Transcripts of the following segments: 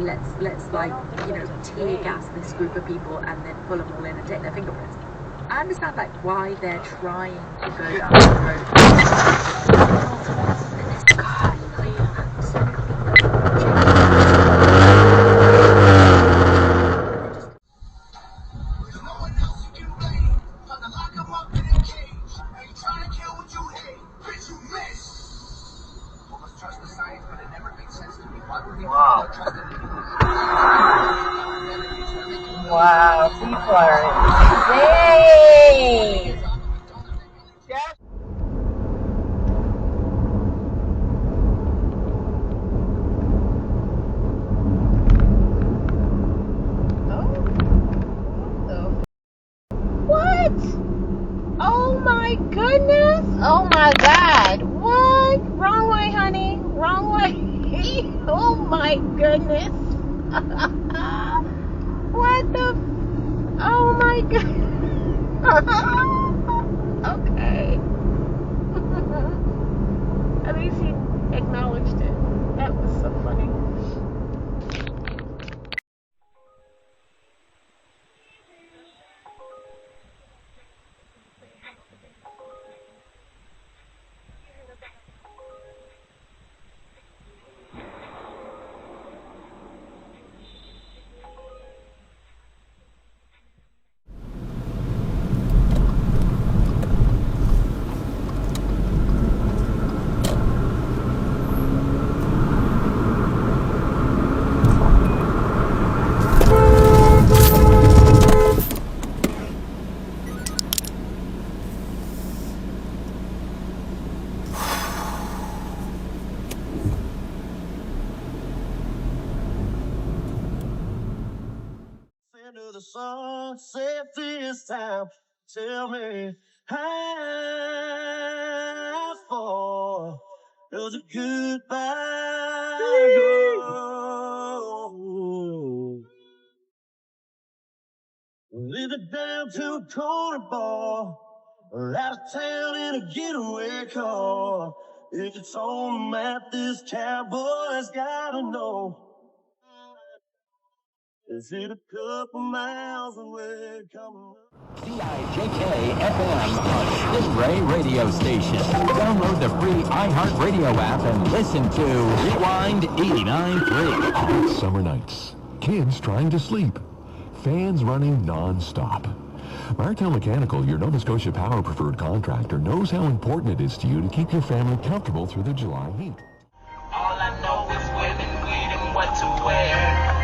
let's like, you know, tear gas this group of people and then pull them all in and take their fingerprints. I understand like why they're trying to go down the road. God, wow. Wow, people are insane. What? Oh my goodness. Oh my God. What? Wrong way, honey. Wrong way. Oh my goodness. What the? Oh my God. Okay. At least he acknowledged it. That was so funny. The sunset this time. Tell me how far does a goodbye go? Living down to a corner bar, or out of town in a getaway car. If it's on the map, this cowboy's gotta know. Is it a couple miles away? Coming up? CIJK FM, a Stingray radio station. Download the free iHeartRadio app and listen to Rewind 89.3. Hot summer nights, kids trying to sleep, fans running non-stop. Martel Mechanical, your Nova Scotia Power preferred contractor, knows how important it is to you to keep your family comfortable through the July heat. All I know is women, weed, and what to wear.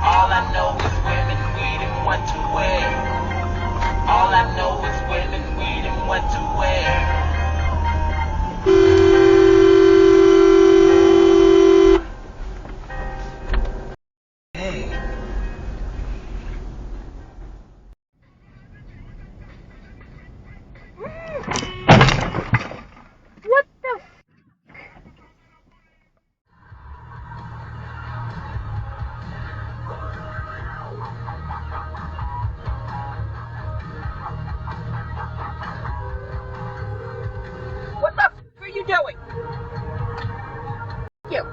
All I know is women, weed, and what to wear. All I know is women, weed, and what to wear. What the? what the f are you doing? You.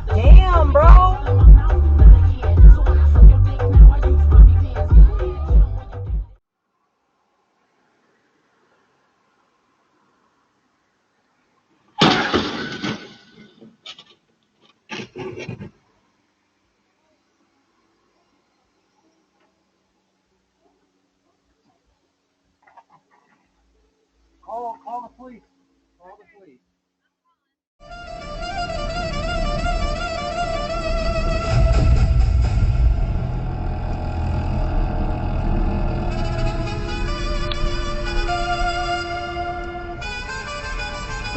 Damn, bro. Call the police. Call the police.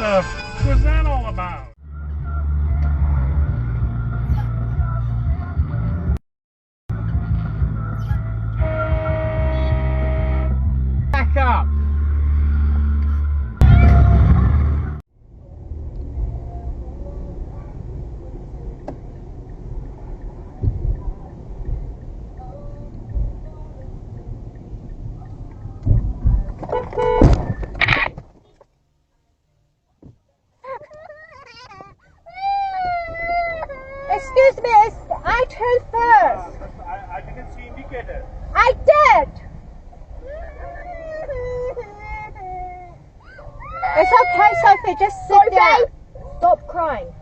the f was that all about? Back up. Excuse me, I turned first. I didn't see indicator. I did. It's okay, Sophie, just sit down. Stop crying.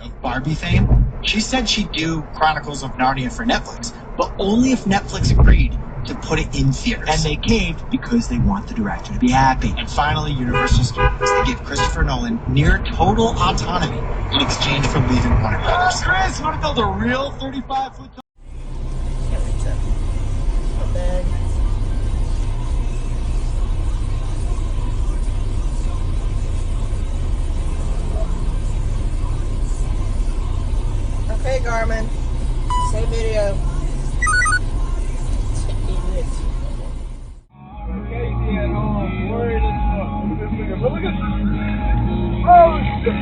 Of Barbie fame, she said she'd do Chronicles of Narnia for Netflix, but only if Netflix agreed to put it in theaters. And they caved because they want the director to be happy. And finally, Universal Studios, they give Christopher Nolan near total autonomy in exchange for leaving Warner Brothers. Oh, Chris, you want to build a real 35-foot tall? Can't wait to. Oh, man. Okay, Garmin. Same video. Casey at home, worried as fuck. Look at this. Oh, shit.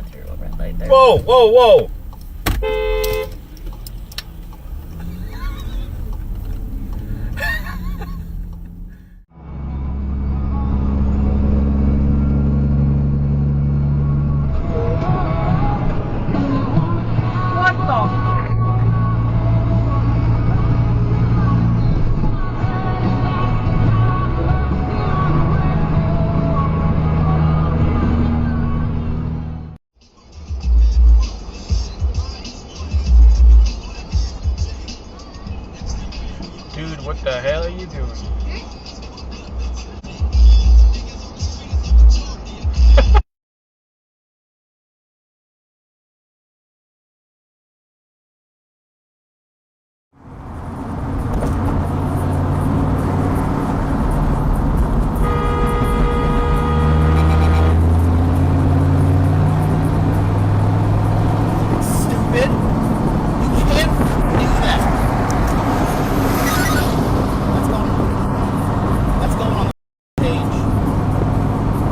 go through a red light there. Whoa, whoa, whoa! Dude, what the hell are you doing? Stupid. You can't do that. That's going on the page.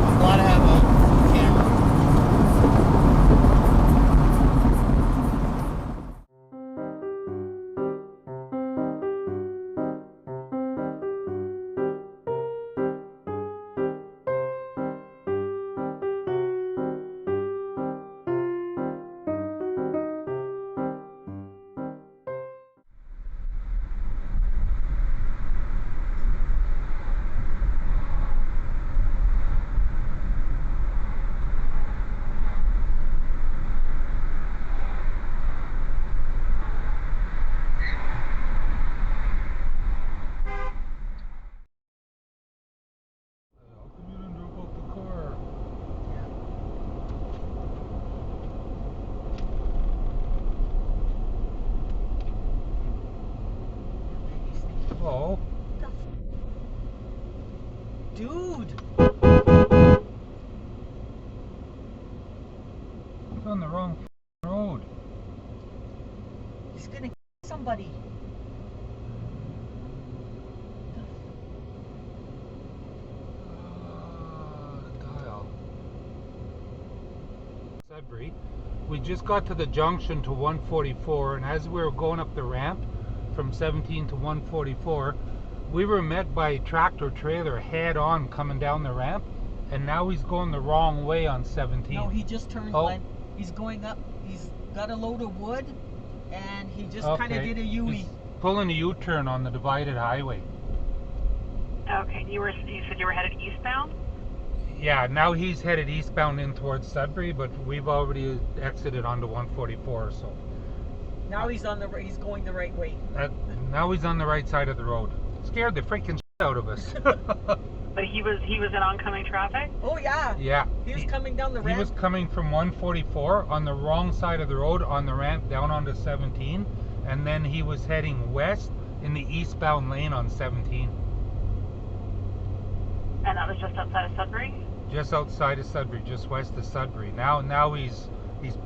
I'm glad I have a camera. Oh, Dude! he's on the wrong road. He's gonna kill somebody. Dial. Sudbury. We just got to the junction to 144, and as we were going up the ramp from 17 to 144, we were met by a tractor trailer head on coming down the ramp, and now he's going the wrong way on 17. No, he just turned Oh. one. He's going up. He's got a load of wood, and he just kind of Okay. did a U-E. He's pulling a U-turn on the divided highway. Okay, you said you were headed eastbound? Yeah, now he's headed eastbound in towards Sudbury, but we've already exited onto 144, so Now he's he's going the right way. now he's on the right side of the road. Scared the freaking shit out of us. But he was in oncoming traffic? Oh yeah. Yeah. He was coming down the He ramp. was coming from 144 on the wrong side of the road on the ramp down onto 17, and then he was heading west in the eastbound lane on 17. And that was just outside of Sudbury? Just outside of Sudbury, just west of Sudbury. Now he's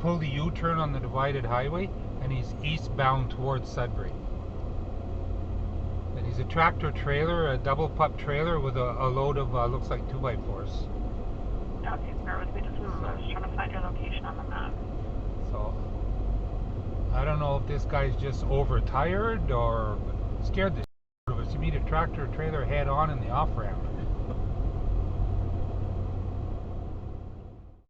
pulled a U-turn on the divided highway, and he's eastbound towards Sudbury. And he's a tractor trailer, a double pup trailer with a load of looks like 2x4s. Okay, bear with me just a moment. I was trying to find your location on the map. So I don't know if this guy's just overtired or scared the shit out of us. You meet a tractor trailer head on in the off ramp.